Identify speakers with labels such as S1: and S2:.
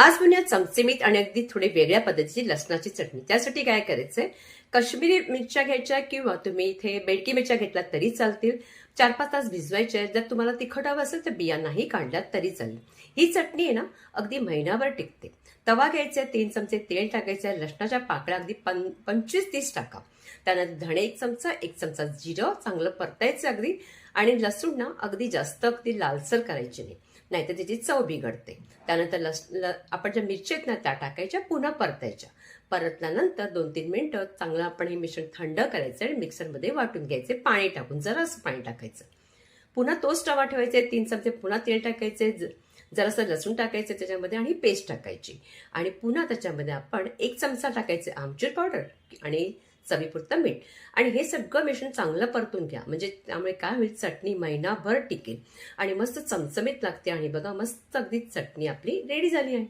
S1: आज बनवूया चमचमीत आणि अगदी थोडी वेगळ्या पद्धतीची लसणाची चटणी. त्यासाठी काय करायचंय, काश्मीरी मिरच्या घ्यायच्या किंवा तुम्ही इथे बेडकी मिरच्या घेतल्या तरी चालतील. 4-5 तास भिजवायच्या. जर तुम्हाला तिखट हवं असेल तर बिया नाही काढल्यात तरी चालेल. ही चटणी आहे ना, अगदी महिनाभर टिकते. तवा घ्यायचा, 3 चमचे तेल टाकायचं, लसणाच्या पाकळ्या अगदी 25-30 टाका. त्यानंतर धणे 1 चमचा, 1 चमचा जिरं चांगलं परतायचं अगदी. आणि लसूण ना अगदी जास्त अगदी लालसर करायची नाही, नाहीतर त्याची चव बिघडते. त्यानंतर आपण ज्या मिरच्या आहेत ना त्या टाकायच्या, पुन्हा परतायच्या. परतल्यानंतर 2-3 मिनिटं चांगलं आपण हे मिश्रण थंड करायचं आणि मिक्सरमध्ये वाटून घ्यायचे, पाणी टाकून जरासं पाणी टाकायचं. पुन्हा तोच तवा ठेवायचे, 3 चमचे पुन्हा तेल टाकायचे, जरासं लसूण टाकायचं त्याच्यामध्ये आणि पेस्ट टाकायची. आणि पुन्हा त्याच्यामध्ये आपण 1 चमचा टाकायचे आमचूर पावडर आणि चवीपुरतं मीठ. आणि हे सगळं मिश्रण चांगलं परतून घ्या, म्हणजे त्यामुळे काय होईल, चटणी महिनाभर टिकेल आणि मस्त चमचमीत लागते. आणि बघा, मस्त अगदी चटणी आपली रेडी झाली आहे.